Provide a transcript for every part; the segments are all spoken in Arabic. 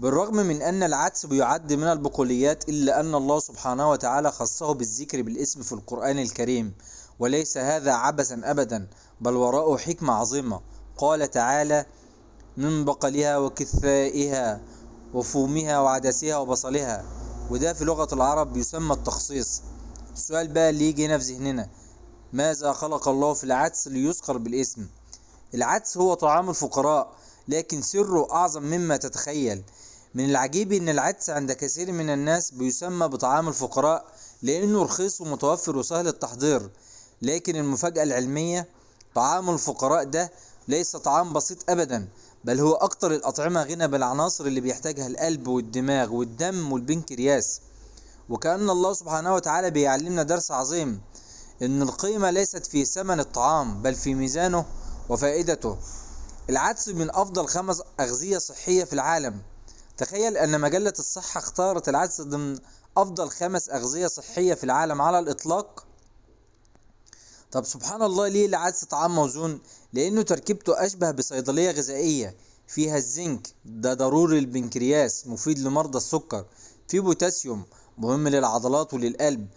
بالرغم من أن العدس بيعد من البقوليات، إلا أن الله سبحانه وتعالى خصه بالذكر بالاسم في القرآن الكريم، وليس هذا عبثا أبدا، بل وراءه حكمة عظيمة. قال تعالى: من بقلها وكثائها وفومها وعدسها وبصلها. وده في لغة العرب يسمى التخصيص. السؤال بقى اللي يجي هنا في ذهننا: ماذا خلق الله في العدس ليذكر بالاسم؟ العدس هو طعام الفقراء، لكن سره أعظم مما تتخيل. من العجيب أن العدس عند كثير من الناس بيسمى بطعام الفقراء لأنه رخيص ومتوفر وسهل التحضير، لكن المفاجأة العلمية: طعام الفقراء ده ليس طعام بسيط أبدا، بل هو أكتر الأطعمة غنى بالعناصر اللي بيحتاجها القلب والدماغ والدم والبنكرياس. وكأن الله سبحانه وتعالى بيعلمنا درس عظيم، إن القيمة ليست في ثمن الطعام بل في ميزانه وفائدته. العدس من أفضل 5 أغذية صحية في العالم. تخيل أن مجلة الصحة اختارت العدس ضمن أفضل 5 أغذية صحية في العالم على الإطلاق. طب سبحان الله، ليه العدس طعام موزون؟ لأنه تركيبته أشبه بصيدلية غذائية. فيها الزنك، ده ضروري للبنكرياس، مفيد لمرضى السكر. في بوتاسيوم، مهم للعضلات وللقلب.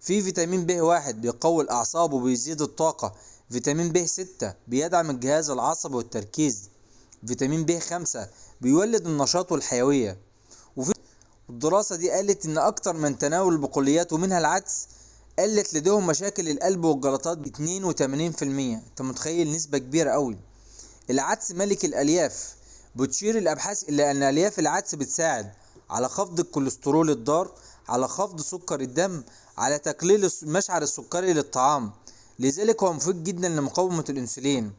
في فيتامين ب1 بيقوي الأعصاب وبيزيد الطاقة. فيتامين ب6 بيدعم الجهاز العصبي والتركيز. فيتامين ب5 بيولد النشاط والحيوية. وفي الدراسة دي قالت إن أكتر من تناول البقوليات ومنها العدس قلت لديهم مشاكل القلب والجلطات ب 82%. أنت متخيل؟ نسبة كبيرة قوي. العدس ملك الألياف. بتشير الأبحاث إلى أن ألياف العدس بتساعد على خفض الكوليسترول الضار، على خفض سكر الدم، على تقليل المشعر السكري للطعام، لذلك هو مفيد جدا لمقاومة الأنسولين.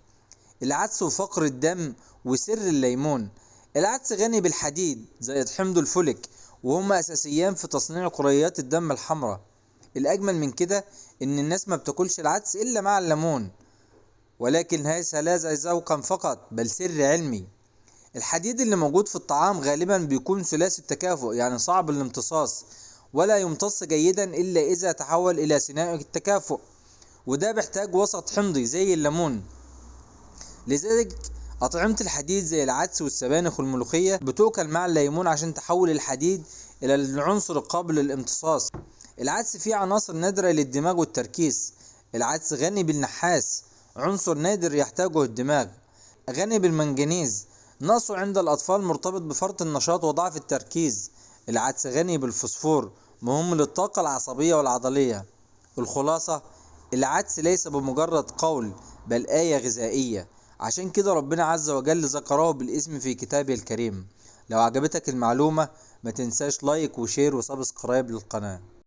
العدس وفقر الدم وسر الليمون. العدس غني بالحديد زائد حمض الفوليك، وهما أساسيان في تصنيع كريات الدم الحمراء. الأجمل من كده إن الناس ما بتاكلش العدس إلا مع الليمون، ولكن ليس هذا ذوقا فقط بل سر علمي. الحديد اللي موجود في الطعام غالبا بيكون ثلاثي التكافؤ، يعني صعب الامتصاص، ولا يمتص جيدا إلا إذا تحول إلى ثنائي التكافؤ، وده بيحتاج وسط حمضي زي الليمون. لذلك أطعمة الحديد زي العدس والسبانخ والملوخية بتؤكل مع الليمون عشان تحول الحديد إلى العنصر القابل للامتصاص. العدس فيه عناصر نادرة للدماغ والتركيز. العدس غني بالنحاس، عنصر نادر يحتاجه الدماغ. غني بالمنجنيز، نقصه عند الأطفال مرتبط بفرط النشاط وضعف التركيز. العدس غني بالفوسفور، مهم للطاقة العصبية والعضلية. الخلاصة: العدس ليس بمجرد قول بل آية غذائية، عشان كده ربنا عز وجل ذكره بالاسم في كتابه الكريم. لو عجبتك المعلومة ما تنساش لايك وشير وسبسكرايب للقناة.